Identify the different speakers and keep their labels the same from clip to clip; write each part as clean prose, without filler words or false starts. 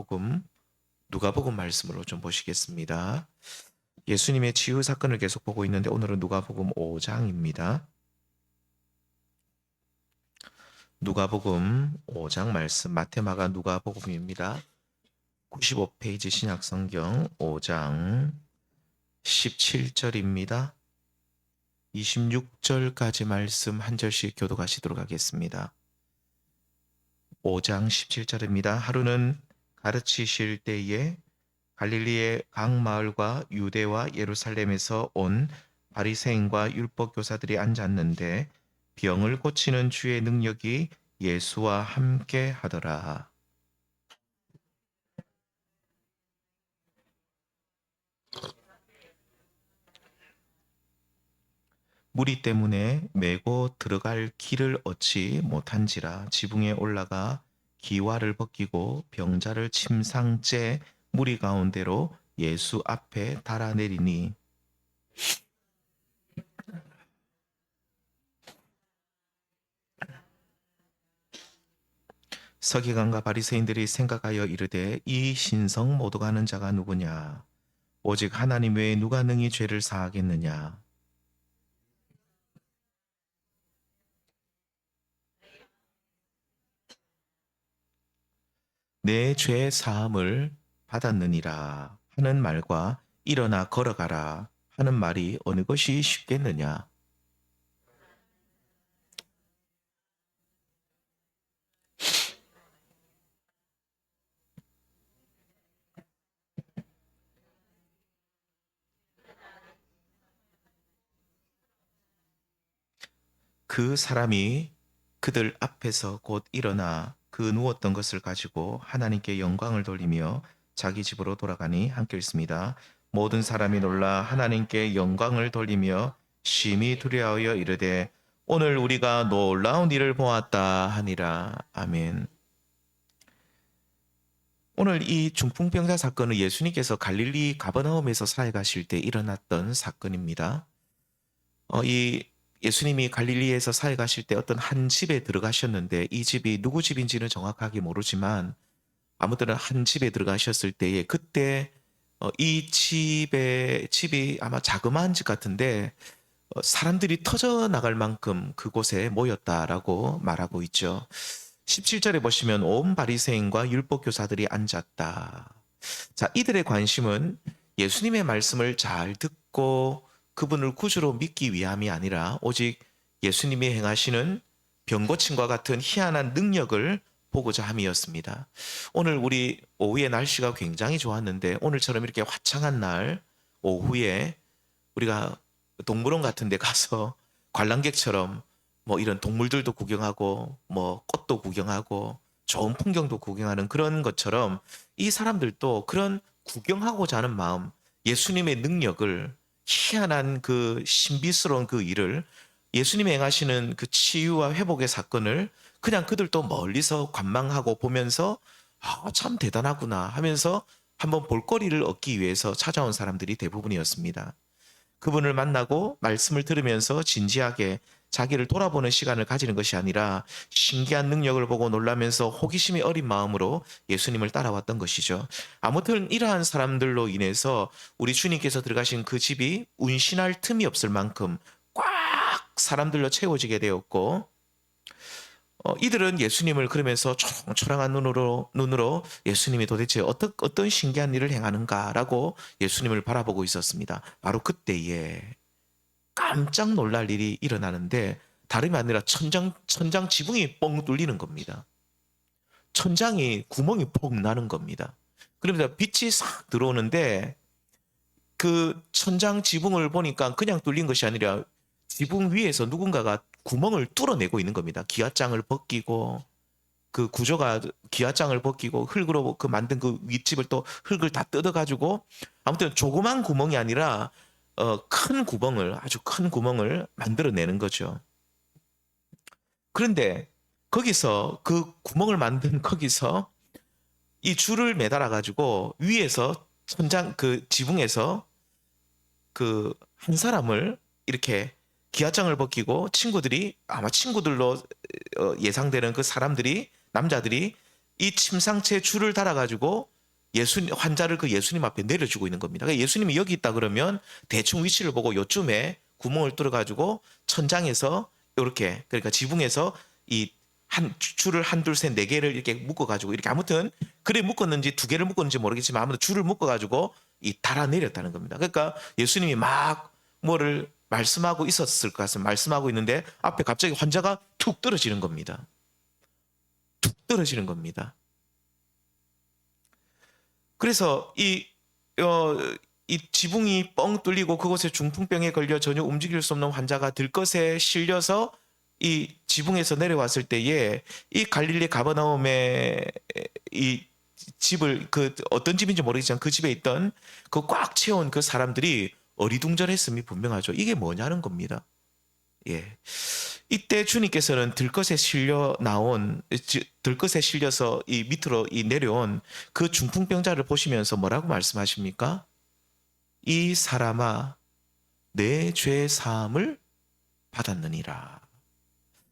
Speaker 1: 복음 누가복음 말씀으로 좀 보시겠습니다. 예수님의 치유 사건을 계속 보고 있는데 오늘은 누가복음 5장입니다. 누가복음 5장 말씀 마테마가 누가복음입니다. 95페이지 신약성경 5장 17절입니다. 26절까지 말씀 한 절씩 교독하시도록 하겠습니다. 5장 17절입니다. 하루는 가르치실 때에 갈릴리의 각 마을과 유대와 예루살렘에서 온 바리새인과 율법 교사들이 앉았는데 병을 고치는 주의 능력이 예수와 함께 하더라. 무리 때문에 메고 들어갈 길을 얻지 못한지라 지붕에 올라가 기와를 벗기고 병자를 침상째 무리 가운데로 예수 앞에 달아내리니 서기관과 바리새인들이 생각하여 이르되 이 신성 모독하는 자가 누구냐? 오직 하나님 외에 누가 능히 죄를 사하겠느냐? 내 죄 사함을 받았느니라 하는 말과 일어나 걸어가라 하는 말이 어느 것이 쉽겠느냐? 그 사람이 그들 앞에서 곧 일어나 그 누웠던 것을 가지고 하나님께 영광을 돌리며 자기 집으로 돌아가니 함께 읽습니다. 모든 사람이 놀라 하나님께 영광을 돌리며 심히 두려워하여 이르되 오늘 우리가 놀라운 일을 보았다 하니라. 아멘. 오늘 이 중풍병자 사건은 예수님께서 갈릴리 가버나움에서 사역하실 때 일어났던 사건입니다. 이 예수님이 갈릴리에서 사역하실 때 어떤 한 집에 들어가셨는데 이 집이 누구 집인지는 정확하게 모르지만 아무튼 한 집에 들어가셨을 때에 그때 이 집이 아마 자그마한 집 같은데 사람들이 터져 나갈 만큼 그곳에 모였다라고 말하고 있죠. 17절에 보시면 온 바리새인과 율법 교사들이 앉았다. 자, 이들의 관심은 예수님의 말씀을 잘 듣고 그분을 구주로 믿기 위함이 아니라 오직 예수님이 행하시는 병고침과 같은 희한한 능력을 보고자 함이었습니다. 오늘 우리 오후에 날씨가 굉장히 좋았는데 오늘처럼 이렇게 화창한 날 오후에 우리가 동물원 같은 데 가서 관람객처럼 뭐 이런 동물들도 구경하고 뭐 꽃도 구경하고 좋은 풍경도 구경하는 그런 것처럼 이 사람들도 그런 구경하고자 하는 마음, 예수님의 능력을 희한한 그 신비스러운 그 일을 예수님이 행하시는 그 치유와 회복의 사건을 그냥 그들도 멀리서 관망하고 보면서 참 대단하구나 하면서 한번 볼거리를 얻기 위해서 찾아온 사람들이 대부분이었습니다. 그분을 만나고 말씀을 들으면서 진지하게 자기를 돌아보는 시간을 가지는 것이 아니라 신기한 능력을 보고 놀라면서 호기심이 어린 마음으로 예수님을 따라왔던 것이죠. 아무튼 이러한 사람들로 인해서 우리 주님께서 들어가신 그 집이 운신할 틈이 없을 만큼 꽉 사람들로 채워지게 되었고 이들은 예수님을 그러면서 초롱초롱한 눈으로 예수님이 도대체 어떤 신기한 일을 행하는가라고 예수님을 바라보고 있었습니다. 바로 그때에 깜짝 놀랄 일이 일어나는데 다름이 아니라 천장 지붕이 뻥 뚫리는 겁니다. 천장이 구멍이 폭 나는 겁니다. 그러면서 빛이 싹 들어오는데 그 천장 지붕을 보니까 그냥 뚫린 것이 아니라 지붕 위에서 누군가가 구멍을 뚫어내고 있는 겁니다. 기와장을 벗기고 그 구조가 기와장을 벗기고 흙으로 그 만든 그 윗집을 또 흙을 다 뜯어가지고 아무튼 조그만 구멍이 아니라 큰 구멍을 아주 큰 구멍을 만들어내는 거죠. 그런데 거기서 그 구멍을 만든 거기서 이 줄을 매달아 가지고 위에서 천장 그 지붕에서 그 한 사람을 이렇게 기아장을 벗기고 친구들이 아마 친구들로 예상되는 그 사람들이 남자들이 이 침상체에 줄을 달아가지고 환자를 그 예수님 앞에 내려주고 있는 겁니다. 그러니까 예수님이 여기 있다 그러면 대충 위치를 보고 요쯤에 구멍을 뚫어가지고 천장에서 이렇게, 그러니까 지붕에서 이 줄을 한둘 셋 네 개를 이렇게 묶어가지고 이렇게, 아무튼 그래 묶었는지 두 개를 묶었는지 모르겠지만 아무튼 줄을 묶어가지고 이 달아 내렸다는 겁니다. 그러니까 예수님이 막 뭐를 말씀하고 있었을 것 같습니다. 말씀하고 있는데 앞에 갑자기 환자가 툭 떨어지는 겁니다. 툭 떨어지는 겁니다. 그래서 이 지붕이 뻥 뚫리고 그곳에 중풍병에 걸려 전혀 움직일 수 없는 환자가 들것에 실려서 이 지붕에서 내려왔을 때에 이 갈릴리 가버나움의 이 집을, 그 어떤 집인지 모르겠지만 그 집에 있던 그 꽉 채운 그 사람들이 어리둥절했음이 분명하죠. 이게 뭐냐는 겁니다. 예. 이때 주님께서는 들것에 실려서 이 밑으로 내려온 그 중풍병자를 보시면서 뭐라고 말씀하십니까? 이 사람아, 내 죄 사함을 받았느니라.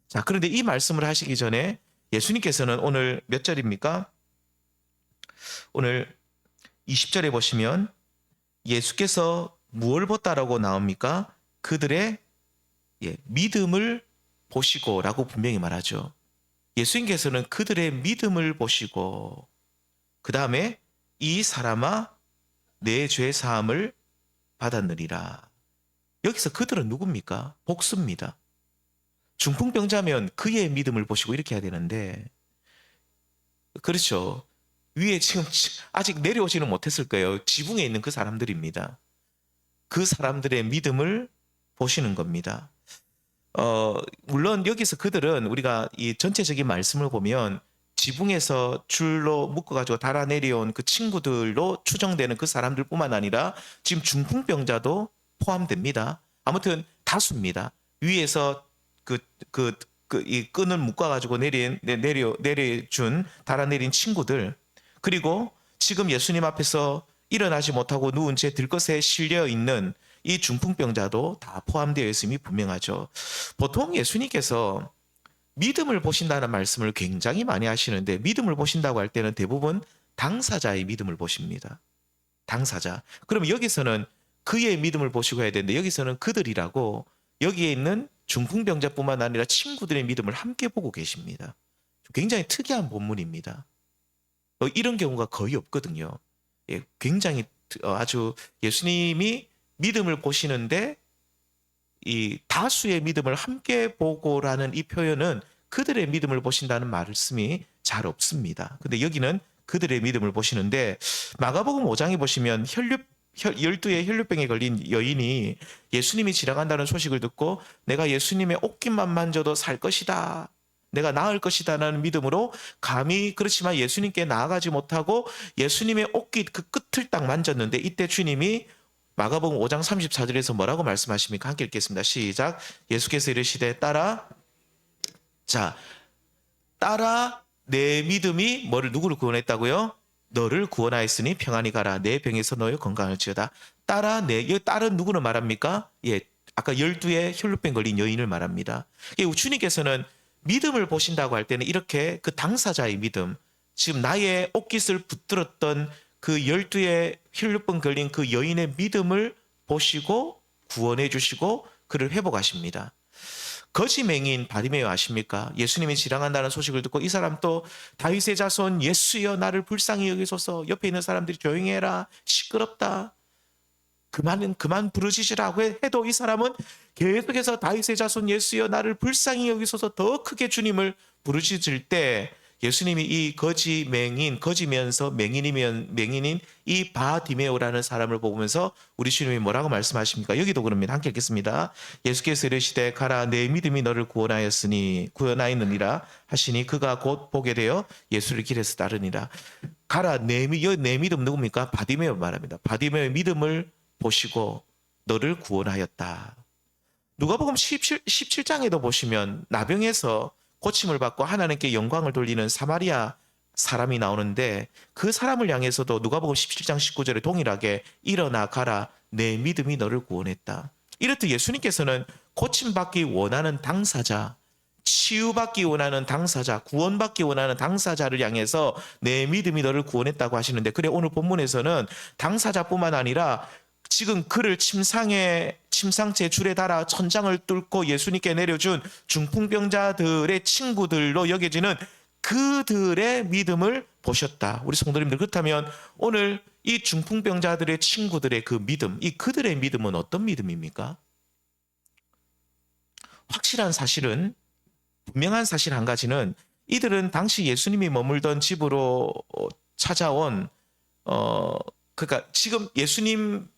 Speaker 1: 자, 그런데 이 말씀을 하시기 전에 예수님께서는 오늘 몇 절입니까? 오늘 20절에 보시면 예수께서 무엇을 보다라고 나옵니까? 그들의 믿음을 보시고 라고 분명히 말하죠. 예수님께서는 그들의 믿음을 보시고, 그 다음에 이 사람아 내 죄 사함을 받았느니라. 여기서 그들은 누굽니까? 복수입니다. 중풍병자면 그의 믿음을 보시고 이렇게 해야 되는데, 그렇죠. 위에 지금 아직 내려오지는 못했을 거예요. 지붕에 있는 그 사람들입니다. 그 사람들의 믿음을 보시는 겁니다. 물론 여기서 그들은 우리가 이 전체적인 말씀을 보면 지붕에서 줄로 묶어가지고 달아 내려온 그 친구들로 추정되는 그 사람들뿐만 아니라 지금 중풍병자도 포함됩니다. 아무튼 다수입니다. 위에서 이 끈을 묶어가지고 내려준 달아 내린 친구들, 그리고 지금 예수님 앞에서 일어나지 못하고 누운 채 들것에 실려 있는 이 중풍병자도 다 포함되어 있음이 분명하죠. 보통 예수님께서 믿음을 보신다는 말씀을 굉장히 많이 하시는데, 믿음을 보신다고 할 때는 대부분 당사자의 믿음을 보십니다. 당사자. 그럼 여기서는 그의 믿음을 보시고 해야 되는데, 여기서는 그들이라고 여기에 있는 중풍병자뿐만 아니라 친구들의 믿음을 함께 보고 계십니다. 굉장히 특이한 본문입니다. 이런 경우가 거의 없거든요. 굉장히 아주 예수님이 믿음을 보시는데 이 다수의 믿음을 함께 보고라는 이 표현은 그들의 믿음을 보신다는 말씀이 잘 없습니다. 근데 여기는 그들의 믿음을 보시는데, 마가복음 5장에 보시면 12의 혈류병에 걸린 여인이 예수님이 지나간다는 소식을 듣고 내가 예수님의 옷깃만 만져도 살 것이다, 내가 나을 것이다라는 믿음으로 감히, 그렇지만 예수님께 나아가지 못하고 예수님의 옷깃 그 끝을 딱 만졌는데, 이때 주님이 마가복음 5장 34절에서 뭐라고 말씀하십니까? 함께 읽겠습니다. 시작. 예수께서 이르시되 따라 내 믿음이 누구를 구원했다고요? 너를 구원하였으니 평안히 가라. 내 병에서 너의 건강할지어다. 여기 딸은 누구를 말합니까? 아까 12의 혈루병 걸린 여인을 말합니다. 주님께서는 믿음을 보신다고 할 때는 이렇게 그 당사자의 믿음, 지금 나의 옷깃을 붙들었던 그 12의 혈루병 걸린 그 여인의 믿음을 보시고 구원해 주시고 그를 회복하십니다. 거지 맹인 바디메오 아십니까? 예수님이 지나간다는 소식을 듣고 이 사람 또 다윗의 자손 예수여 나를 불쌍히 여기소서, 옆에 있는 사람들이 조용히 해라, 시끄럽다, 그만 부르짖으라고 해도 이 사람은 계속해서 다윗의 자손 예수여 나를 불쌍히 여기소서 더 크게 주님을 부르짖을 때, 예수님이 이 거지면서 맹인인 이 바디메오라는 사람을 보면서 우리 주님이 뭐라고 말씀하십니까? 여기도 그럽니다. 함께 읽겠습니다. 예수께서 이르시되 가라, 내 믿음이 너를 구원하였느니라 하시니 그가 곧 보게 되어 예수를 길에서 따르니라. 가라, 내 믿음 누굽니까? 바디메오 말합니다. 바디메오의 믿음을 보시고 너를 구원하였다. 누가복음 17장에도 보시면 나병에서 고침을 받고 하나님께 영광을 돌리는 사마리아 사람이 나오는데, 그 사람을 향해서도 누가복음 17장 19절에 동일하게 일어나 가라, 내 믿음이 너를 구원했다. 이렇듯 예수님께서는 고침받기 원하는 당사자, 치유받기 원하는 당사자, 구원받기 원하는 당사자를 향해서 내 믿음이 너를 구원했다고 하시는데, 그래 오늘 본문에서는 당사자뿐만 아니라 지금 그를 침상째 줄에 달아 천장을 뚫고 예수님께 내려준 중풍병자들의 친구들로 여겨지는 그들의 믿음을 보셨다. 우리 성도님들, 그렇다면 오늘 이 중풍병자들의 친구들의 그 믿음, 이 그들의 믿음은 어떤 믿음입니까? 확실한 사실은, 분명한 사실 한 가지는, 이들은 당시 예수님이 머물던 집으로 찾아온 그러니까 지금 예수님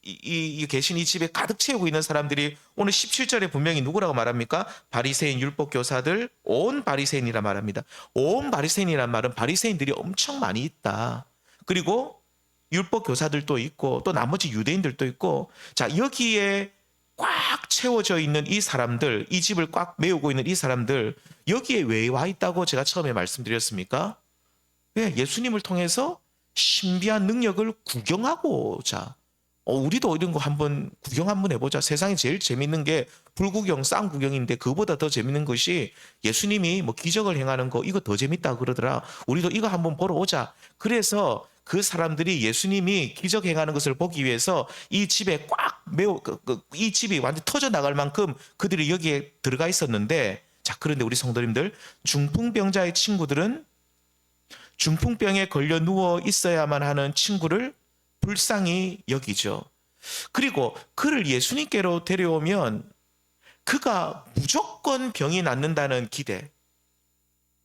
Speaker 1: 계신 이 집에 가득 채우고 있는 사람들이 오늘 17절에 분명히 누구라고 말합니까? 바리새인, 율법교사들, 온 바리새인이라 말합니다. 온 바리새인이란 말은 바리새인들이 엄청 많이 있다. 그리고 율법교사들도 있고 또 나머지 유대인들도 있고, 자, 여기에 꽉 채워져 있는 이 사람들, 이 집을 꽉 메우고 있는 이 사람들, 여기에 왜 와 있다고 제가 처음에 말씀드렸습니까? 왜? 예수님을 통해서 신비한 능력을 구경하고자. 우리도 이런 거 한번 구경 한번 해보자. 세상에 제일 재밌는 게 불구경, 쌍구경인데 그보다 더 재밌는 것이 예수님이 뭐 기적을 행하는 거, 이거 더 재밌다 그러더라. 우리도 이거 한번 보러 오자. 그래서 그 사람들이 예수님이 기적 행하는 것을 보기 위해서 이 집에 꽉 이 집이 완전 터져 나갈 만큼 그들이 여기에 들어가 있었는데, 자, 그런데 우리 성도님들, 중풍병자의 친구들은 중풍병에 걸려 누워 있어야만 하는 친구를 불쌍히 여기죠. 그리고 그를 예수님께로 데려오면 그가 무조건 병이 낫는다는 기대,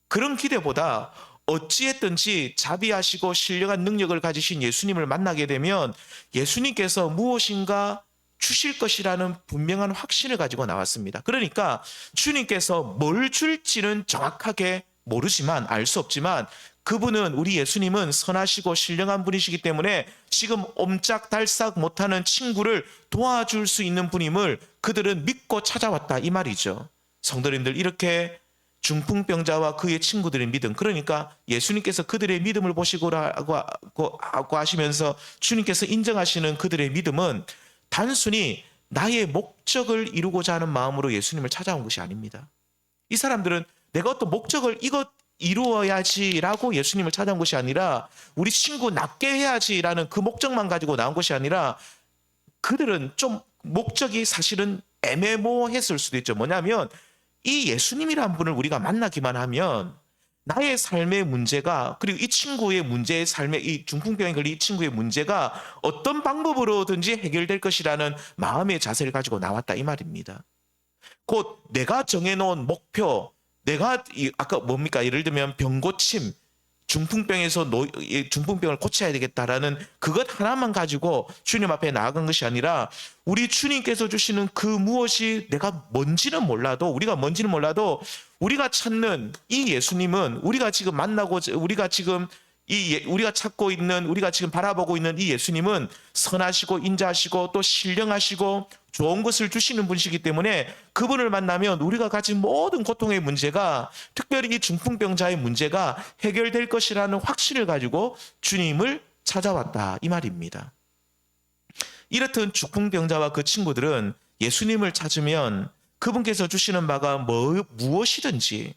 Speaker 1: 그런 기대보다 어찌했든지 자비하시고 신령한 능력을 가지신 예수님을 만나게 되면 예수님께서 무엇인가 주실 것이라는 분명한 확신을 가지고 나왔습니다. 그러니까 주님께서 뭘 줄지는 정확하게 모르지만, 알 수 없지만, 그분은, 우리 예수님은 선하시고 신령한 분이시기 때문에 지금 옴짝달싹 못하는 친구를 도와줄 수 있는 분임을 그들은 믿고 찾아왔다, 이 말이죠. 성도님들, 이렇게 중풍병자와 그의 친구들의 믿음, 그러니까 예수님께서 그들의 믿음을 보시고라고 하시면서 주님께서 인정하시는 그들의 믿음은 단순히 나의 목적을 이루고자 하는 마음으로 예수님을 찾아온 것이 아닙니다. 이 사람들은 내가 어떤 목적을 이루어야지라고 예수님을 찾아온 것이 아니라, 우리 친구 낫게 해야지라는 그 목적만 가지고 나온 것이 아니라, 그들은 좀 목적이 사실은 애매모호했을 수도 있죠. 뭐냐면 이 예수님이란 분을 우리가 만나기만 하면 나의 삶의 문제가, 그리고 이 친구의 문제의 삶의, 이 중풍병에 걸린 이 친구의 문제가 어떤 방법으로든지 해결될 것이라는 마음의 자세를 가지고 나왔다, 이 말입니다. 곧 내가 정해놓은 목표, 내가 아까 뭡니까? 예를 들면 병고침, 중풍병에서 중풍병을 고쳐야 되겠다라는 그것 하나만 가지고 주님 앞에 나아간 것이 아니라, 우리 주님께서 주시는 그 무엇이 내가 뭔지는 몰라도, 우리가 뭔지는 몰라도 우리가 찾는 이 예수님은, 우리가 지금 만나고 우리가 지금 우리가 찾고 있는, 우리가 지금 바라보고 있는 이 예수님은 선하시고 인자하시고 또 신령하시고 좋은 것을 주시는 분이시기 때문에 그분을 만나면 우리가 가진 모든 고통의 문제가, 특별히 이 중풍병자의 문제가 해결될 것이라는 확신을 가지고 주님을 찾아왔다, 이 말입니다. 이렇듯 중풍병자와 그 친구들은 예수님을 찾으면 그분께서 주시는 바가 무엇이든지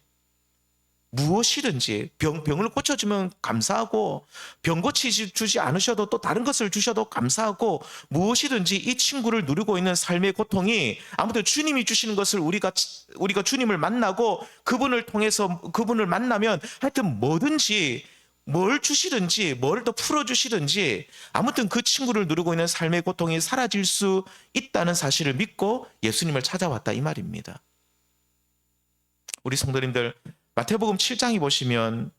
Speaker 1: 병을 고쳐주면 감사하고, 병 고치지 않으셔도 또 다른 것을 주셔도 감사하고, 무엇이든지 이 친구를 누리고 있는 삶의 고통이, 아무튼 주님이 주시는 것을 우리가 주님을 만나고 그분을 통해서, 그분을 만나면 하여튼 뭐든지, 뭘 주시든지 뭘 더 풀어주시든지, 아무튼 그 친구를 누리고 있는 삶의 고통이 사라질 수 있다는 사실을 믿고 예수님을 찾아왔다, 이 말입니다. 우리 성도님들, 마태복음 7장에 보시면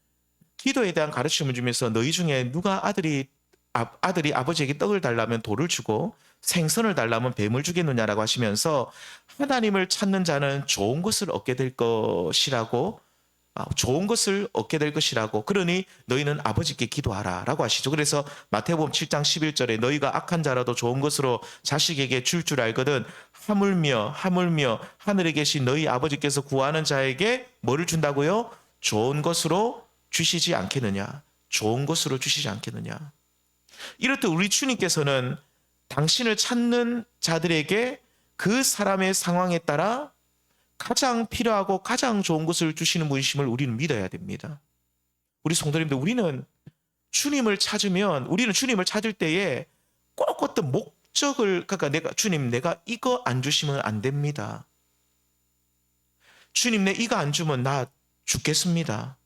Speaker 1: 기도에 대한 가르침을 주면서 너희 중에 누가 아들이 아버지에게 떡을 달라면 돌을 주고 생선을 달라면 뱀을 주겠느냐라고 하시면서 하나님을 찾는 자는 좋은 것을 얻게 될 것이라고, 그러니 너희는 아버지께 기도하라 라고 하시죠. 그래서 마태복음 7장 11절에 너희가 악한 자라도 좋은 것으로 자식에게 줄 알거든 하물며 하늘에 계신 너희 아버지께서 구하는 자에게 뭐를 준다고요? 좋은 것으로 주시지 않겠느냐. 좋은 것으로 주시지 않겠느냐. 이렇듯 우리 주님께서는 당신을 찾는 자들에게 그 사람의 상황에 따라 가장 필요하고 가장 좋은 것을 주시는 분이심을 우리는 믿어야 됩니다. 우리 성도님들, 우리는 주님을 찾을 때에 꼭 어떤 목적을, 그러니까 주님, 내가 이거 안 주시면 안 됩니다. 주님, 내 이거 안 주면 나 죽겠습니다.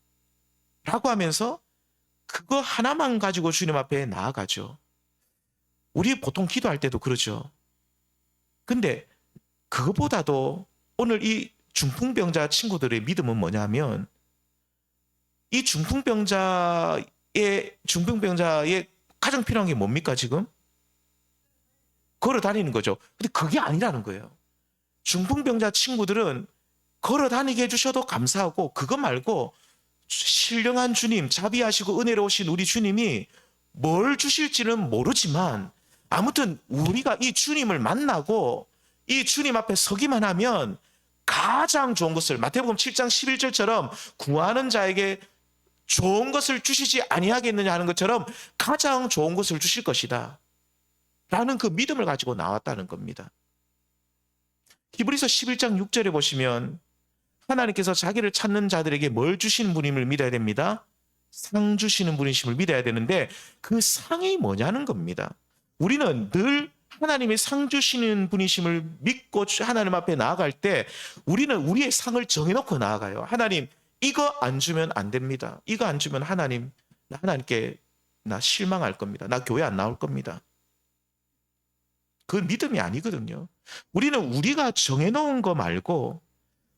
Speaker 1: 라고 하면서 그거 하나만 가지고 주님 앞에 나아가죠. 우리 보통 기도할 때도 그러죠. 근데 그거보다도 오늘 이 중풍병자 친구들의 믿음은 뭐냐면, 이 중풍병자의 가장 필요한 게 뭡니까, 지금? 걸어 다니는 거죠. 근데 그게 아니라는 거예요. 중풍병자 친구들은 걸어 다니게 해주셔도 감사하고, 그거 말고 신령한 주님, 자비하시고 은혜로우신 우리 주님이 뭘 주실지는 모르지만, 아무튼 우리가 이 주님을 만나고 이 주님 앞에 서기만 하면 가장 좋은 것을, 마태복음 7장 11절처럼 구하는 자에게 좋은 것을 주시지 아니하겠느냐 하는 것처럼 가장 좋은 것을 주실 것이다 라는 그 믿음을 가지고 나왔다는 겁니다. 히브리서 11장 6절에 보시면 하나님께서 자기를 찾는 자들에게 뭘 주시는 분임을 믿어야 됩니다. 상 주시는 분이심을 믿어야 되는데, 그 상이 뭐냐는 겁니다. 우리는 늘 하나님의 상 주시는 분이심을 믿고 하나님 앞에 나아갈 때 우리는 우리의 상을 정해놓고 나아가요. 하나님, 이거 안 주면 안 됩니다. 이거 안 주면 하나님께 나 실망할 겁니다. 나 교회 안 나올 겁니다. 그건 믿음이 아니거든요. 우리는 우리가 정해놓은 거 말고,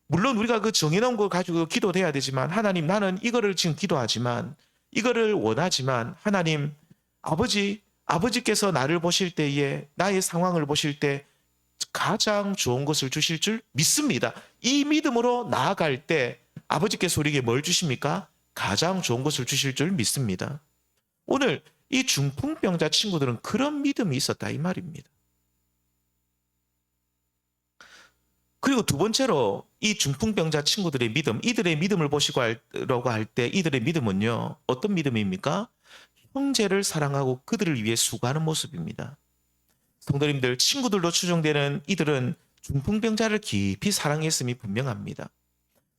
Speaker 1: 물론 우리가 그 정해놓은 거 가지고 기도도 해야 되지만, 하나님, 나는 이거를 지금 기도하지만, 이거를 원하지만, 하나님, 아버지께서 나를 보실 때에, 나의 상황을 보실 때 가장 좋은 것을 주실 줄 믿습니다. 이 믿음으로 나아갈 때 아버지께서 우리에게 뭘 주십니까? 가장 좋은 것을 주실 줄 믿습니다. 오늘 이 중풍병자 친구들은 그런 믿음이 있었다 이 말입니다. 그리고 두 번째로 이 중풍병자 친구들의 믿음, 이들의 믿음을 보시고 할 때 이들의 믿음은요, 어떤 믿음입니까? 형제를 사랑하고 그들을 위해 수고하는 모습입니다. 성도님들, 친구들로 추정되는 이들은 중풍병자를 깊이 사랑했음이 분명합니다.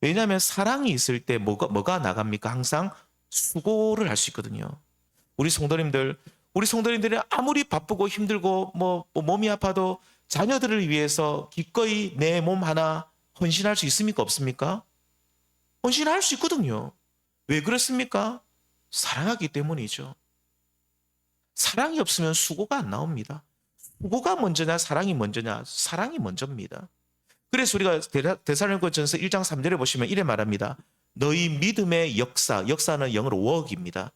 Speaker 1: 왜냐하면 사랑이 있을 때 뭐가 나갑니까? 항상 수고를 할 수 있거든요. 우리 성도님들이 아무리 바쁘고 힘들고 몸이 아파도 자녀들을 위해서 기꺼이 내 몸 하나 헌신할 수 있습니까? 없습니까? 헌신할 수 있거든요. 왜 그렇습니까? 사랑하기 때문이죠. 사랑이 없으면 수고가 안 나옵니다. 수고가 먼저냐 사랑이 먼저냐? 사랑이 먼저입니다. 그래서 우리가 데살로니가전서 1장 3절에 보시면 이래 말합니다. 너희 믿음의 역사는 영어로 work입니다.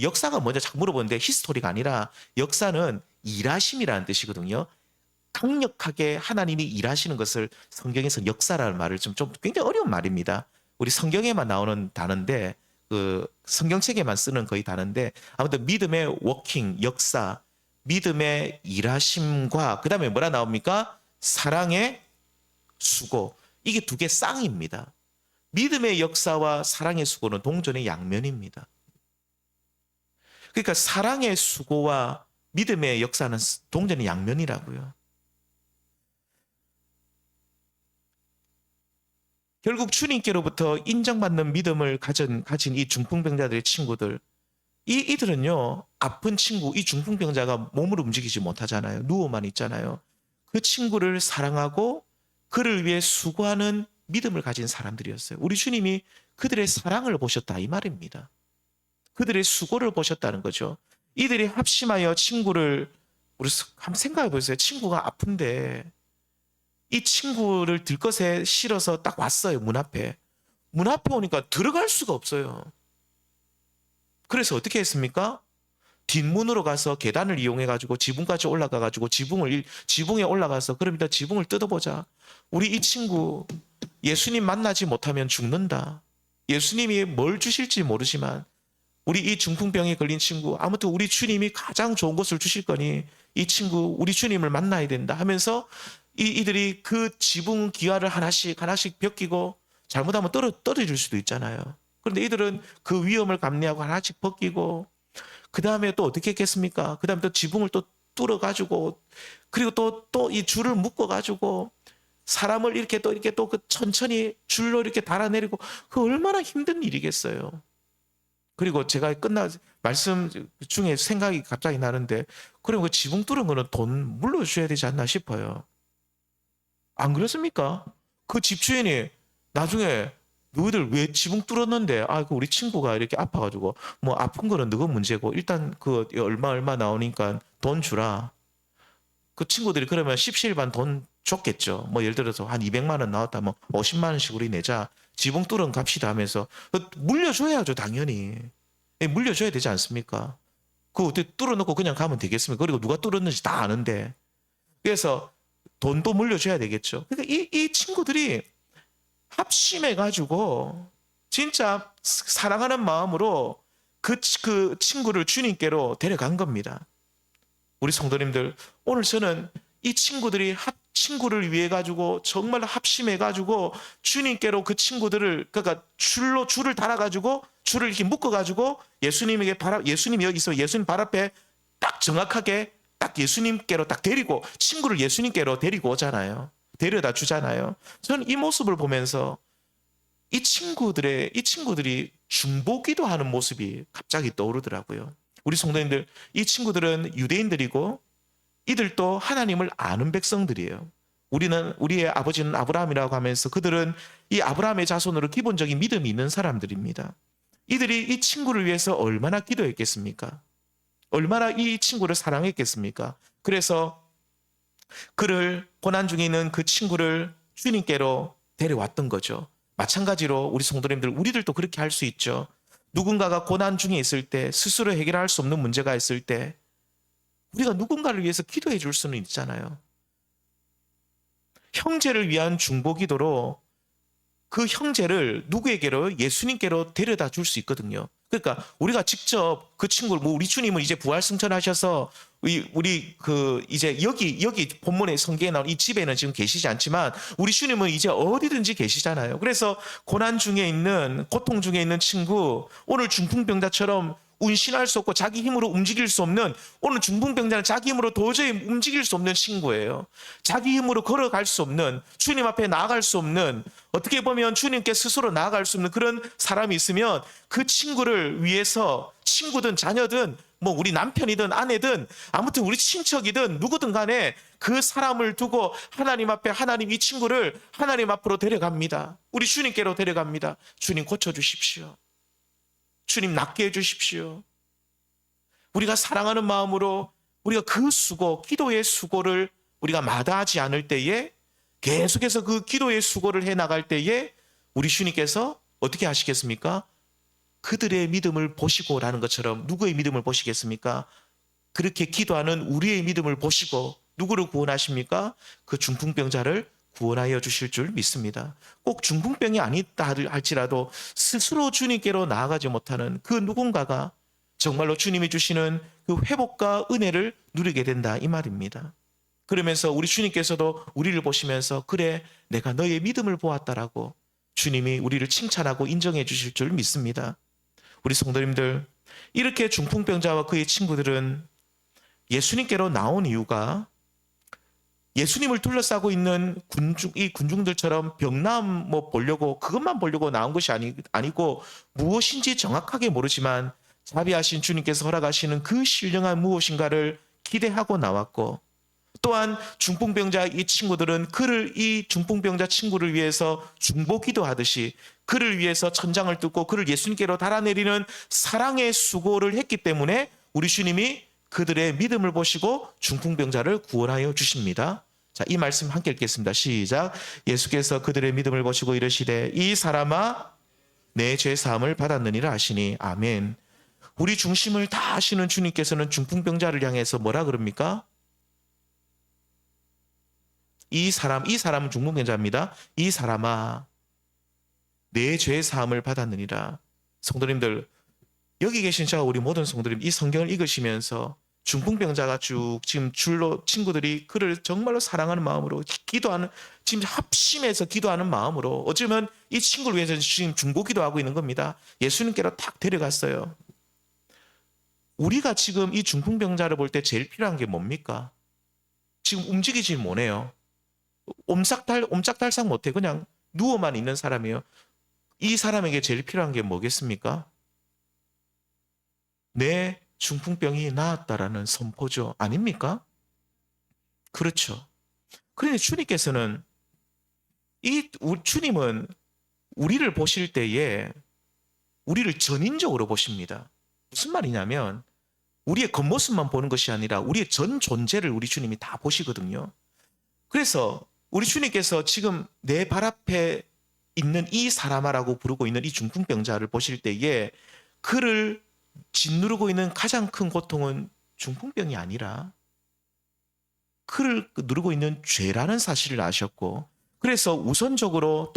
Speaker 1: 역사가 먼저 자꾸 물어보는데 히스토리가 아니라 역사는 일하심이라는 뜻이거든요. 강력하게 하나님이 일하시는 것을 성경에서 역사라는 말을 좀 굉장히 어려운 말입니다. 우리 성경에만 나오는 단어인데, 그 성경책에만 쓰는 거의 단어인데, 아무튼 믿음의 워킹, 역사, 믿음의 일하심과 그다음에 뭐라 나옵니까? 사랑의 수고. 이게 두 개 쌍입니다. 믿음의 역사와 사랑의 수고는 동전의 양면입니다. 그러니까 사랑의 수고와 믿음의 역사는 동전의 양면이라고요. 결국 주님께로부터 인정받는 믿음을 가진 이 중풍병자들의 친구들, 이들은요, 아픈 친구, 이 중풍병자가 몸을 움직이지 못하잖아요. 누워만 있잖아요. 그 친구를 사랑하고 그를 위해 수고하는 믿음을 가진 사람들이었어요. 우리 주님이 그들의 사랑을 보셨다 이 말입니다. 그들의 수고를 보셨다는 거죠. 이들이 합심하여 친구를, 우리 한번 생각해 보세요. 친구가 아픈데 이 친구를 들것에 실어서 딱 왔어요. 문 앞에 오니까 들어갈 수가 없어요. 그래서 어떻게 했습니까? 뒷문으로 가서 계단을 이용해가지고 지붕까지 올라가가지고 지붕에 올라가서, 그럼 일단 지붕을 뜯어보자. 우리 이 친구 예수님 만나지 못하면 죽는다. 예수님이 뭘 주실지 모르지만 우리 이 중풍병에 걸린 친구, 아무튼 우리 주님이 가장 좋은 것을 주실 거니 이 친구 우리 주님을 만나야 된다 하면서 이들이 그 지붕 기와를 하나씩 벗기고, 잘못하면 떨어질 수도 있잖아요. 그런데 이들은 그 위험을 감내하고 하나씩 벗기고, 그 다음에 또 어떻게 했겠습니까? 그 다음에 또 지붕을 또 뚫어가지고, 그리고 또 이 줄을 묶어가지고 사람을 이렇게 또 그 천천히 줄로 이렇게 달아내리고 그 얼마나 힘든 일이겠어요. 그리고 제가 말씀 중에 생각이 갑자기 나는데, 그럼 그 지붕 뚫은 거는 돈 물려줘야 되지 않나 싶어요. 안 그렇습니까? 그 집주인이 나중에 너희들 왜 지붕 뚫었는데, 그 우리 친구가 이렇게 아파가지고, 뭐 아픈 거는 너가 문제고, 일단 그 얼마 나오니까 돈 주라. 그 친구들이 그러면 십시일반 돈 줬겠죠. 뭐 예를 들어서 한 200만 원 나왔다, 뭐 50만 원씩 우리 내자. 지붕 뚫은 값이다 하면서 물려줘야죠, 당연히. 물려줘야 되지 않습니까? 그거 뚫어놓고 그냥 가면 되겠습니까? 그리고 누가 뚫었는지 다 아는데. 그래서 돈도 물려줘야 되겠죠. 그러니까 이 친구들이 합심해가지고 진짜 사랑하는 마음으로 그 친구를 주님께로 데려간 겁니다. 우리 성도님들, 오늘 저는 이 친구들이 친구를 위해 가지고 정말 합심해 가지고 주님께로 그 친구들을, 그러니까 줄을 달아 가지고 줄을 이렇게 묶어 가지고 예수님이 여기 있어 예수님 발 앞에 딱 정확하게 딱 예수님께로 딱 데리고, 친구를 예수님께로 데리고 오잖아요. 데려다 주잖아요. 저는 이 모습을 보면서 이 친구들이 중보기도 하는 모습이 갑자기 떠오르더라고요. 우리 성도님들, 이 친구들은 유대인들이고 이들도 하나님을 아는 백성들이에요. 우리의 아버지는 아브라함이라고 하면서 그들은 이 아브라함의 자손으로 기본적인 믿음이 있는 사람들입니다. 이들이 이 친구를 위해서 얼마나 기도했겠습니까? 얼마나 이 친구를 사랑했겠습니까? 그래서 고난 중에 있는 그 친구를 주님께로 데려왔던 거죠. 마찬가지로 우리 성도님들, 우리들도 그렇게 할 수 있죠. 누군가가 고난 중에 있을 때, 스스로 해결할 수 없는 문제가 있을 때 우리가 누군가를 위해서 기도해 줄 수는 있잖아요. 형제를 위한 중보기도로 그 형제를 누구에게로? 예수님께로 데려다 줄 수 있거든요. 그러니까 우리가 직접 그 친구를, 우리 주님은 이제 부활 승천하셔서 우리 이제 여기 본문의 성경에 나온 이 집에는 지금 계시지 않지만 우리 주님은 이제 어디든지 계시잖아요. 그래서 고난 중에 있는, 고통 중에 있는 친구, 오늘 중풍병자처럼 운신할 수 없고 자기 힘으로 움직일 수 없는, 오늘 중풍병자는 자기 힘으로 도저히 움직일 수 없는 친구예요. 자기 힘으로 걸어갈 수 없는, 주님 앞에 나아갈 수 없는, 어떻게 보면 주님께 스스로 나아갈 수 없는 그런 사람이 있으면 그 친구를 위해서, 친구든 자녀든 뭐 우리 남편이든 아내든 아무튼 우리 친척이든 누구든 간에 그 사람을 두고 하나님 앞에, 하나님 이 친구를 하나님 앞으로 데려갑니다. 우리 주님께로 데려갑니다. 주님 고쳐주십시오. 주님 낫게 해주십시오. 우리가 사랑하는 마음으로 우리가 그 수고, 기도의 수고를 우리가 마다하지 않을 때에, 계속해서 그 기도의 수고를 해나갈 때에 우리 주님께서 어떻게 하시겠습니까? 그들의 믿음을 보시고라는 것처럼 누구의 믿음을 보시겠습니까? 그렇게 기도하는 우리의 믿음을 보시고 누구를 구원하십니까? 그 중풍병자를 구원하여 주실 줄 믿습니다. 꼭 중풍병이 아니다 할지라도 스스로 주님께로 나아가지 못하는 그 누군가가 정말로 주님이 주시는 그 회복과 은혜를 누리게 된다, 이 말입니다. 그러면서 우리 주님께서도 우리를 보시면서 그래, 내가 너의 믿음을 보았다라고 주님이 우리를 칭찬하고 인정해 주실 줄 믿습니다. 우리 성도님들, 이렇게 중풍병자와 그의 친구들은 예수님께로 나온 이유가 예수님을 둘러싸고 있는 군중들처럼 병남 보려고, 그것만 보려고 나온 것이 아니고 무엇인지 정확하게 모르지만 자비하신 주님께서 허락하시는 그 신령한 무엇인가를 기대하고 나왔고, 또한 중풍병자 이 친구들은 이 중풍병자 친구를 위해서 중보기도 하듯이 그를 위해서 천장을 뚫고 그를 예수님께로 달아내리는 사랑의 수고를 했기 때문에 우리 주님이 그들의 믿음을 보시고 중풍병자를 구원하여 주십니다. 자, 이 말씀 함께 읽겠습니다. 시작. 예수께서 그들의 믿음을 보시고 이르시되 이 사람아 내 죄 사함을 받았느니라 하시니. 아멘. 우리 중심을 다 아시는 주님께서는 중풍병자를 향해서 뭐라 그럽니까? 이 사람은 중풍병자입니다. 이 사람아 내 죄 사함을 받았느니라. 성도님들, 여기 계신 저와 우리 모든 성도님, 이 성경을 읽으시면서 중풍병자가 쭉 지금 줄로 친구들이 그를 정말로 사랑하는 마음으로 기도하는, 지금 합심해서 기도하는 마음으로, 어쩌면 이 친구를 위해서 지금 중보기도 하고 있는 겁니다. 예수님께로 탁 데려갔어요. 우리가 지금 이 중풍병자를 볼 때 제일 필요한 게 뭡니까? 지금 움직이지 못해요. 옴짝달싹 못해. 그냥 누워만 있는 사람이에요. 이 사람에게 제일 필요한 게 뭐겠습니까? 내 중풍병이 나았다라는 선포죠. 아닙니까? 그렇죠. 그런데 주님께서는 주님은 우리를 보실 때에 우리를 전인적으로 보십니다. 무슨 말이냐면 우리의 겉모습만 보는 것이 아니라 우리의 전 존재를 우리 주님이 다 보시거든요. 그래서 우리 주님께서 지금 내 발 앞에 있는 이 사람아라고 부르고 있는 이 중풍병자를 보실 때에 그를 짓누르고 있는 가장 큰 고통은 중풍병이 아니라 그를 누르고 있는 죄라는 사실을 아셨고, 그래서 우선적으로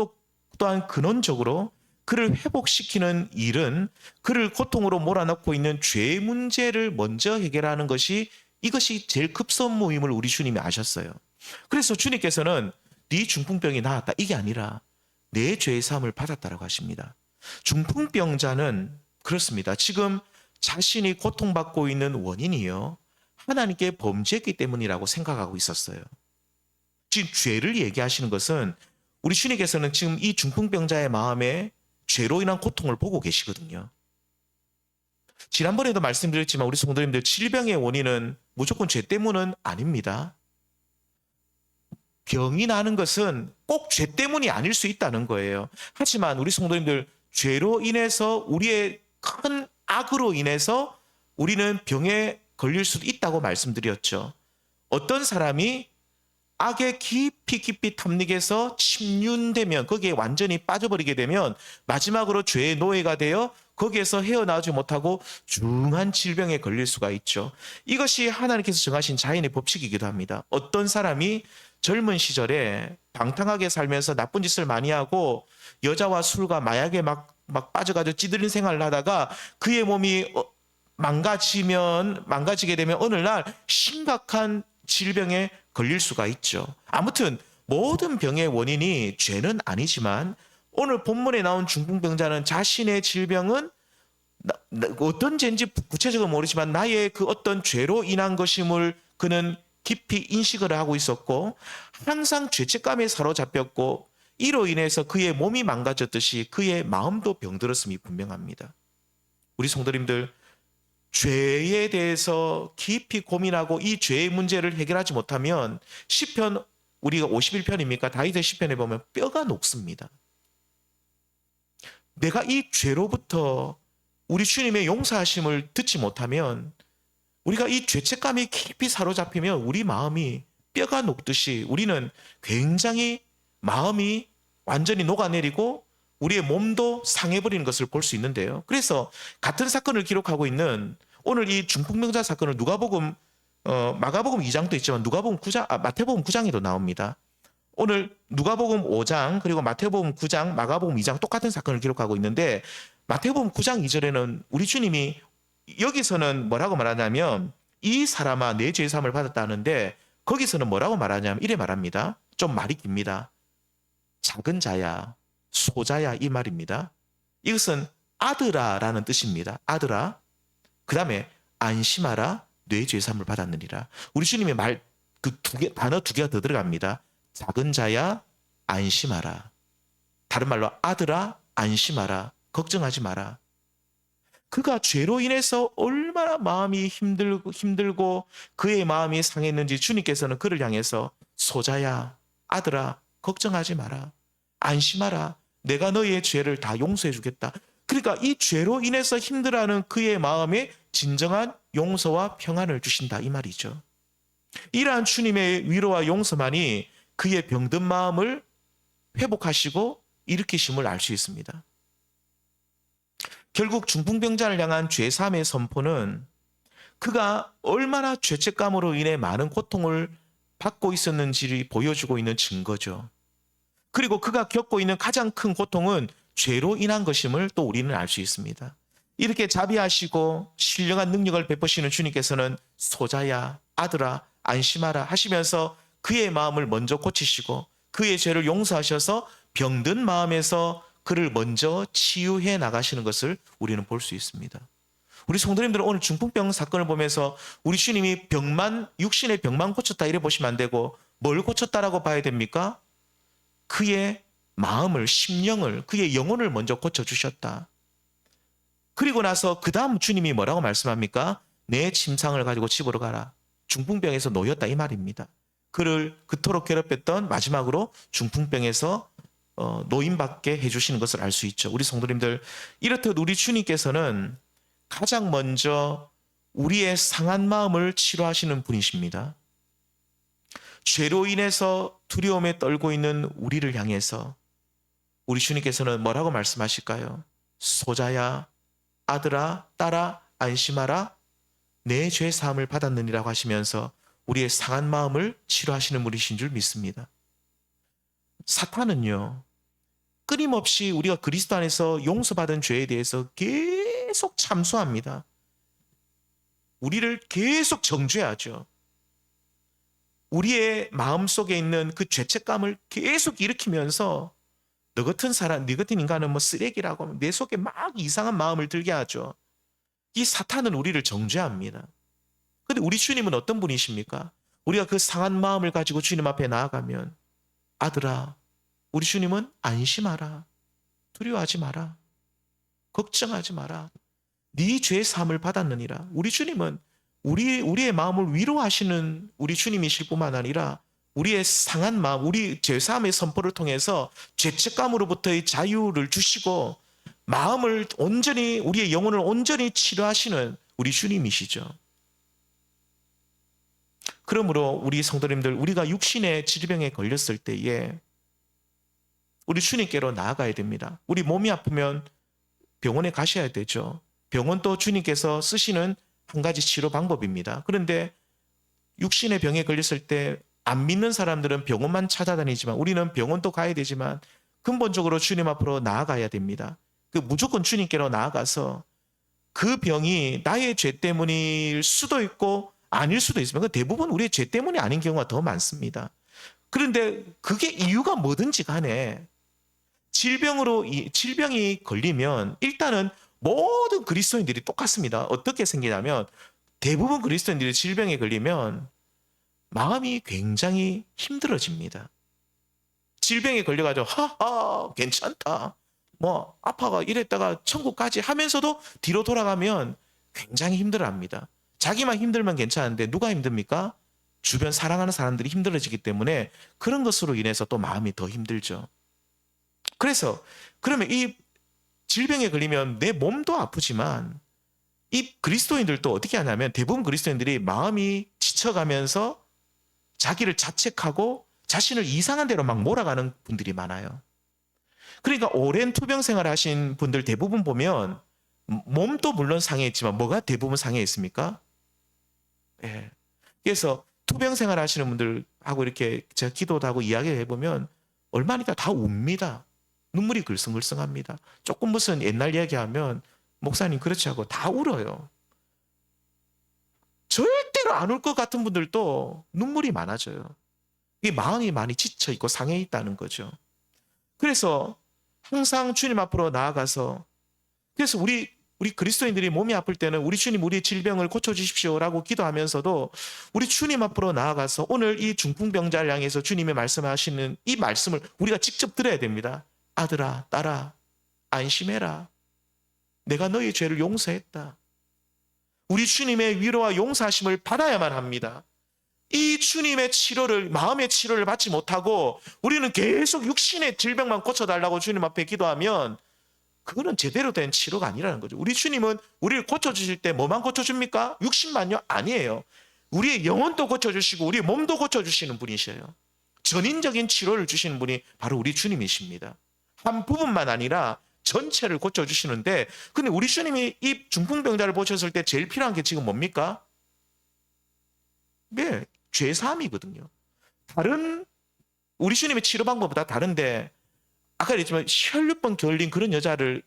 Speaker 1: 또한 근원적으로 그를 회복시키는 일은 그를 고통으로 몰아넣고 있는 죄 문제를 먼저 해결하는 것이, 이것이 제일 급선무임을 우리 주님이 아셨어요. 그래서 주님께서는 네 중풍병이 나았다 이게 아니라 내 죄의 사함을 받았다라고 하십니다. 중풍병자는 그렇습니다. 지금 자신이 고통받고 있는 원인이요, 하나님께 범죄했기 때문이라고 생각하고 있었어요. 지금 죄를 얘기하시는 것은 우리 주님께서는 지금 이 중풍병자의 마음에 죄로 인한 고통을 보고 계시거든요. 지난번에도 말씀드렸지만 우리 성도님들, 질병의 원인은 무조건 죄 때문은 아닙니다. 병이 나는 것은 꼭 죄 때문이 아닐 수 있다는 거예요. 하지만 우리 성도님들, 죄로 인해서 우리의 큰 악으로 인해서 우리는 병에 걸릴 수도 있다고 말씀드렸죠. 어떤 사람이 악에 깊이 탐닉해서 침륜되면, 거기에 완전히 빠져버리게 되면 마지막으로 죄의 노예가 되어 거기에서 헤어나오지 못하고 중한 질병에 걸릴 수가 있죠. 이것이 하나님께서 정하신 자연의 법칙이기도 합니다. 어떤 사람이 젊은 시절에 방탕하게 살면서 나쁜 짓을 많이 하고 여자와 술과 마약에 막 빠져가지고 찌들린 생활을 하다가 그의 몸이 망가지게 되면 어느 날 심각한 질병에 걸릴 수가 있죠. 아무튼 모든 병의 원인이 죄는 아니지만 오늘 본문에 나온 중풍병자는 자신의 질병은 어떤 죄인지 구체적으로 모르지만 나의 그 어떤 죄로 인한 것임을 그는 깊이 인식을 하고 있었고, 항상 죄책감에 사로잡혔고, 이로 인해서 그의 몸이 망가졌듯이 그의 마음도 병들었음이 분명합니다. 우리 성도님들, 죄에 대해서 깊이 고민하고 이 죄의 문제를 해결하지 못하면 시편, 우리가 51편입니까? 다윗의 시편에 보면 뼈가 녹습니다. 내가 이 죄로부터 우리 주님의 용서하심을 듣지 못하면, 우리가 이 죄책감이 깊이 사로잡히면 우리 마음이 뼈가 녹듯이 우리는 굉장히 마음이 완전히 녹아내리고 우리의 몸도 상해버리는 것을 볼 수 있는데요. 그래서 같은 사건을 기록하고 있는 오늘 이 중풍병자 사건을 누가복음, 마가복음 2장도 있지만 마태복음 9장에도 나옵니다. 오늘 누가복음 5장 그리고 마태복음 9장, 마가복음 2장 똑같은 사건을 기록하고 있는데, 마태복음 9장 2절에는 우리 주님이 여기서는 뭐라고 말하냐면 이 사람아 내 죄 사함을 받았다 하는데, 거기서는 뭐라고 말하냐면 이래 말합니다. 좀 말이 깁니다. 작은 자야, 소자야, 이 말입니다. 이것은 아들아라는 뜻입니다. 아들아. 그 다음에 안심하라, 내 죄 사함을 받았느니라. 우리 주님의 말 그 단어 두 개가 더 들어갑니다. 작은 자야, 안심하라. 다른 말로 아들아, 안심하라. 걱정하지 마라. 그가 죄로 인해서 얼마나 마음이 힘들고 그의 마음이 상했는지 주님께서는 그를 향해서 소자야, 아들아, 걱정하지 마라. 안심하라. 내가 너의 죄를 다 용서해 주겠다. 그러니까 이 죄로 인해서 힘들어하는 그의 마음에 진정한 용서와 평안을 주신다, 이 말이죠. 이러한 주님의 위로와 용서만이 그의 병든 마음을 회복하시고 일으키심을 알 수 있습니다. 결국 중풍병자를 향한 죄사함의 선포는 그가 얼마나 죄책감으로 인해 많은 고통을 받고 있었는지를 보여주고 있는 증거죠. 그리고 그가 겪고 있는 가장 큰 고통은 죄로 인한 것임을 또 우리는 알 수 있습니다. 이렇게 자비하시고 신령한 능력을 베푸시는 주님께서는 소자야, 아들아, 안심하라 하시면서 그의 마음을 먼저 고치시고 그의 죄를 용서하셔서 병든 마음에서 그를 먼저 치유해 나가시는 것을 우리는 볼 수 있습니다. 우리 성도님들은 오늘 중풍병 사건을 보면서 우리 주님이 육신의 병만 고쳤다 이래 보시면 안 되고 뭘 고쳤다라고 봐야 됩니까? 그의 마음을, 심령을, 그의 영혼을 먼저 고쳐주셨다. 그리고 나서 그 다음 주님이 뭐라고 말씀합니까? 내 침상을 가지고 집으로 가라. 중풍병에서 놓였다 이 말입니다. 그를 그토록 괴롭혔던 마지막으로 중풍병에서 노임받게 해주시는 것을 알 수 있죠. 우리 성도님들, 이렇듯 우리 주님께서는 가장 먼저 우리의 상한 마음을 치료하시는 분이십니다. 죄로 인해서 두려움에 떨고 있는 우리를 향해서 우리 주님께서는 뭐라고 말씀하실까요? 소자야, 아들아, 딸아, 안심하라. 내 죄 사함을 받았느니라고 하시면서 우리의 상한 마음을 치료하시는 분이신 줄 믿습니다. 사탄은요, 끊임없이 우리가 그리스도 안에서 용서받은 죄에 대해서 계속 참수합니다. 우리를 계속 정죄하죠. 우리의 마음속에 있는 그 죄책감을 계속 일으키면서 너 같은 사람, 네 같은 인간은 뭐 쓰레기라고 내 속에 막 이상한 마음을 들게 하죠. 이 사탄은 우리를 정죄합니다. 근데 우리 주님은 어떤 분이십니까? 우리가 그 상한 마음을 가지고 주님 앞에 나아가면 아들아, 우리 주님은 안심하라. 두려워하지 마라. 걱정하지 마라. 네 죄 사함을 받았느니라. 우리 주님은 우리의 마음을 위로하시는 우리 주님이실 뿐만 아니라 우리의 상한 마음, 우리 죄 사함의 선포를 통해서 죄책감으로부터의 자유를 주시고 마음을 온전히, 우리의 영혼을 온전히 치료하시는 우리 주님이시죠. 그러므로 우리 성도님들, 우리가 육신의 질병에 걸렸을 때에 우리 주님께로 나아가야 됩니다. 우리 몸이 아프면 병원에 가셔야 되죠. 병원도 주님께서 쓰시는 한 가지 치료 방법입니다. 그런데 육신의 병에 걸렸을 때 안 믿는 사람들은 병원만 찾아다니지만 우리는 병원도 가야 되지만 근본적으로 주님 앞으로 나아가야 됩니다. 그 무조건 주님께로 나아가서 그 병이 나의 죄 때문일 수도 있고 아닐 수도 있습니다. 대부분 우리의 죄 때문이 아닌 경우가 더 많습니다. 그런데 그게 이유가 뭐든지 간에 질병이 걸리면 일단은 모든 그리스도인들이 똑같습니다. 어떻게 생기냐면 대부분 그리스도인들이 질병에 걸리면 마음이 굉장히 힘들어집니다. 질병에 걸려가지고 하하 괜찮다. 뭐 아파가 이랬다가 천국까지 하면서도 뒤로 돌아가면 굉장히 힘들어합니다. 자기만 힘들면 괜찮은데 누가 힘듭니까? 주변 사랑하는 사람들이 힘들어지기 때문에 그런 것으로 인해서 또 마음이 더 힘들죠. 그래서 그러면 이 질병에 걸리면 내 몸도 아프지만 이 그리스도인들도 어떻게 하냐면 대부분 그리스도인들이 마음이 지쳐가면서 자기를 자책하고 자신을 이상한 데로 막 몰아가는 분들이 많아요. 그러니까 오랜 투병 생활을 하신 분들 대부분 보면 몸도 물론 상해있지만 뭐가 대부분 상해있습니까? 예. 그래서 투병 생활 하시는 분들하고 이렇게 제가 기도도 하고 이야기를 해보면 얼마나 다 웁니다. 눈물이 글썽글썽합니다. 조금 무슨 옛날 이야기하면 목사님 그렇지 하고 다 울어요. 절대로 안 울 것 같은 분들도 눈물이 많아져요. 이 마음이 많이 지쳐있고 상해있다는 거죠. 그래서 항상 주님 앞으로 나아가서 그래서 우리 그리스도인들이 몸이 아플 때는 우리 주님 우리의 질병을 고쳐주십시오라고 기도하면서도 우리 주님 앞으로 나아가서 오늘 이 중풍병자를 향해서 주님이 말씀하시는 이 말씀을 우리가 직접 들어야 됩니다. 아들아, 딸아, 안심해라. 내가 너희 죄를 용서했다. 우리 주님의 위로와 용서하심을 받아야만 합니다. 이 주님의 치료를, 마음의 치료를 받지 못하고 우리는 계속 육신의 질병만 고쳐달라고 주님 앞에 기도하면 그거는 제대로 된 치료가 아니라는 거죠. 우리 주님은 우리를 고쳐주실 때 뭐만 고쳐줍니까? 육신만요? 아니에요. 우리의 영혼도 고쳐주시고 우리의 몸도 고쳐주시는 분이셔요. 전인적인 치료를 주시는 분이 바로 우리 주님이십니다. 한 부분만 아니라 전체를 고쳐주시는데 근데 우리 주님이 이 중풍병자를 보셨을 때 제일 필요한 게 지금 뭡니까? 네, 죄사함이거든요. 다른 우리 주님의 치료 방법보다 다른데 아까 얘기했지만 혈류병 걸린 그런 여자들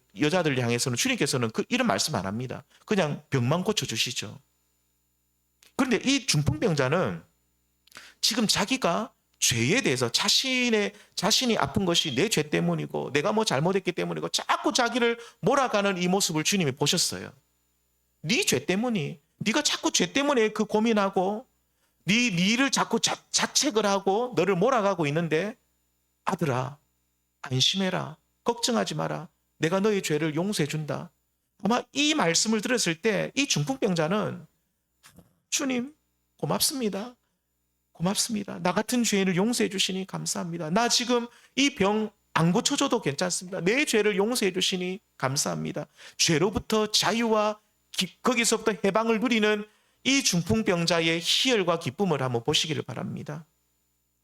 Speaker 1: 향해서는 주님께서는 이런 말씀 안 합니다. 그냥 병만 고쳐주시죠. 그런데 이 중풍병자는 지금 자기가 죄에 대해서 자신이 아픈 것이 내 죄 때문이고 내가 뭐 잘못했기 때문이고 자꾸 자기를 몰아가는 이 모습을 주님이 보셨어요. 네 죄 때문이 네가 자꾸 죄 때문에 그 고민하고 네 일을 자꾸 자책을 하고 너를 몰아가고 있는데 아들아 안심해라. 걱정하지 마라. 내가 너의 죄를 용서해 준다. 아마 이 말씀을 들었을 때 이 중풍병자는 주님 고맙습니다. 고맙습니다. 나 같은 죄인을 용서해 주시니 감사합니다. 나 지금 이 병 안 고쳐줘도 괜찮습니다. 내 죄를 용서해 주시니 감사합니다. 죄로부터 자유와 거기서부터 해방을 누리는 이 중풍병자의 희열과 기쁨을 한번 보시기를 바랍니다.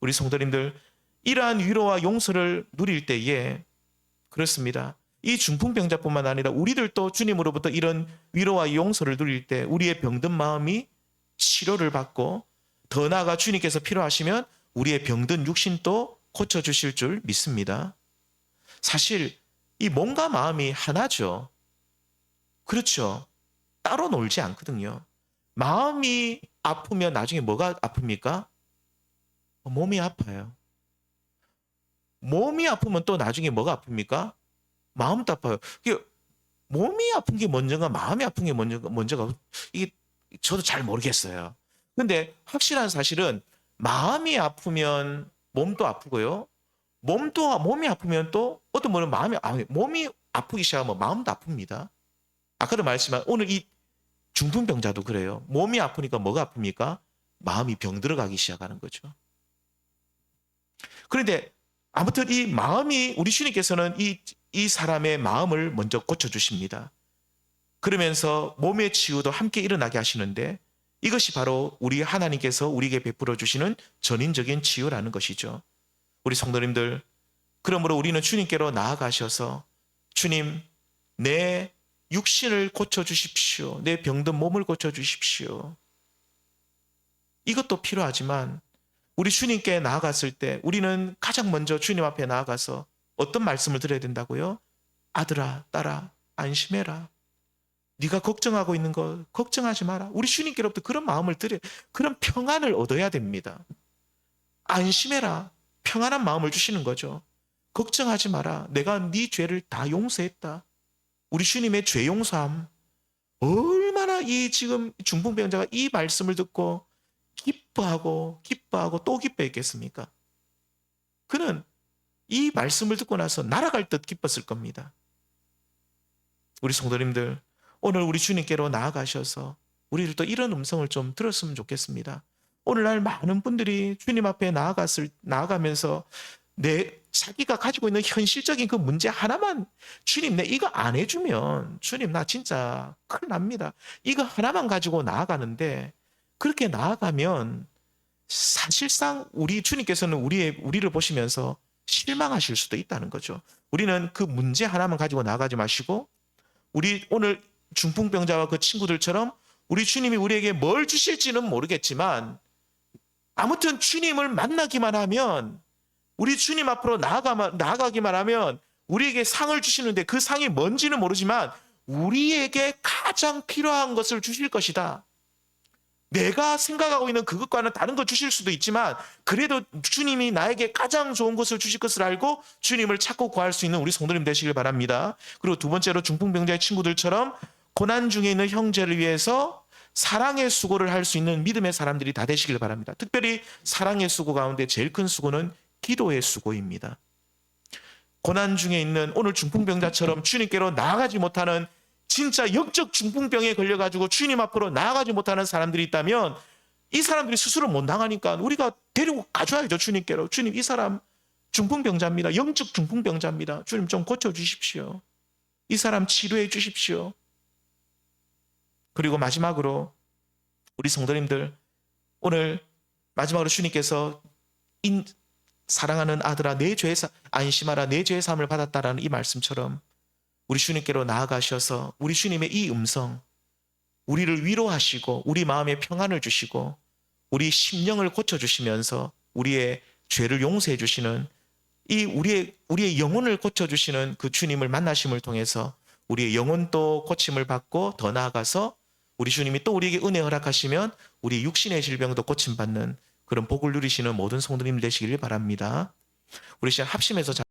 Speaker 1: 우리 성도님들 이러한 위로와 용서를 누릴 때에 그렇습니다. 이 중풍병자뿐만 아니라 우리들도 주님으로부터 이런 위로와 용서를 누릴 때 우리의 병든 마음이 치료를 받고 더 나아가 주님께서 필요하시면 우리의 병든 육신도 고쳐주실 줄 믿습니다. 사실 이 몸과 마음이 하나죠. 그렇죠. 따로 놀지 않거든요. 마음이 아프면 나중에 뭐가 아픕니까? 몸이 아파요. 몸이 아프면 또 나중에 뭐가 아픕니까? 마음도 아파요. 몸이 아픈 게 먼저가 마음이 아픈 게 먼저가 이게 저도 잘 모르겠어요. 근데 확실한 사실은 마음이 아프면 몸도 아프고요. 몸이 아프면 또 어떤 분은 몸이 아프기 시작하면 마음도 아픕니다. 아까도 말했지만 오늘 이 중풍병자도 그래요. 몸이 아프니까 뭐가 아픕니까? 마음이 병들어가기 시작하는 거죠. 그런데 아무튼 이 마음이 우리 주님께서는 이 사람의 마음을 먼저 고쳐주십니다. 그러면서 몸의 치유도 함께 일어나게 하시는데 이것이 바로 우리 하나님께서 우리에게 베풀어 주시는 전인적인 치유라는 것이죠. 우리 성도님들, 그러므로 우리는 주님께로 나아가셔서 주님, 내 육신을 고쳐주십시오. 내 병든 몸을 고쳐주십시오. 이것도 필요하지만 우리 주님께 나아갔을 때 우리는 가장 먼저 주님 앞에 나아가서 어떤 말씀을 드려야 된다고요? 아들아, 딸아, 안심해라. 네가 걱정하고 있는 거 걱정하지 마라. 우리 주님께로부터 그런 마음을 그런 평안을 얻어야 됩니다. 안심해라. 평안한 마음을 주시는 거죠. 걱정하지 마라. 내가 네 죄를 다 용서했다. 우리 주님의 죄 용서함. 얼마나 이 지금 중풍병자가 이 말씀을 듣고 기뻐하고 또 기뻐했겠습니까? 그는 이 말씀을 듣고 나서 날아갈 듯 기뻤을 겁니다. 우리 성도님들, 오늘 우리 주님께로 나아가셔서 우리들도 이런 음성을 좀 들었으면 좋겠습니다. 오늘날 많은 분들이 주님 앞에 나아가면서 자기가 가지고 있는 현실적인 그 문제 하나만, 주님 내 이거 안 해주면 주님 나 진짜 큰일 납니다. 이거 하나만 가지고 나아가는데, 그렇게 나아가면 사실상 우리 주님께서는 우리를 보시면서 실망하실 수도 있다는 거죠. 우리는 그 문제 하나만 가지고 나아가지 마시고 우리 오늘 중풍병자와 그 친구들처럼 우리 주님이 우리에게 뭘 주실지는 모르겠지만 아무튼 주님을 만나기만 하면, 우리 주님 앞으로 나아가기만 하면 우리에게 상을 주시는데 그 상이 뭔지는 모르지만 우리에게 가장 필요한 것을 주실 것이다. 내가 생각하고 있는 그것과는 다른 것 주실 수도 있지만 그래도 주님이 나에게 가장 좋은 것을 주실 것을 알고 주님을 찾고 구할 수 있는 우리 성도님 되시길 바랍니다. 그리고 두 번째로 중풍병자의 친구들처럼 고난 중에 있는 형제를 위해서 사랑의 수고를 할 수 있는 믿음의 사람들이 다 되시길 바랍니다. 특별히 사랑의 수고 가운데 제일 큰 수고는 기도의 수고입니다. 고난 중에 있는 오늘 중풍병자처럼 주님께로 나아가지 못하는 진짜 영적 중풍병에 걸려가지고 주님 앞으로 나아가지 못하는 사람들이 있다면 이 사람들이 스스로 못 나가니까 우리가 데리고 가줘야죠. 주님께로. 주님, 이 사람 중풍병자입니다. 영적 중풍병자입니다. 주님 좀 고쳐주십시오. 이 사람 치료해 주십시오. 그리고 마지막으로 우리 성도님들, 오늘 마지막으로 주님께서 사랑하는 아들아 내 죄의 안심하라 내 죄의 사함을 받았다라는 이 말씀처럼 우리 주님께로 나아가셔서 우리 주님의 이 음성, 우리를 위로하시고 우리 마음에 평안을 주시고 우리 심령을 고쳐주시면서 우리의 죄를 용서해 주시는 이 우리의 영혼을 고쳐주시는 그 주님을 만나심을 통해서 우리의 영혼도 고침을 받고 더 나아가서 우리 주님이 또 우리에게 은혜 허락하시면 우리 육신의 질병도 고침받는 그런 복을 누리시는 모든 성도님 되시길 바랍니다. 우리 시간 합심해서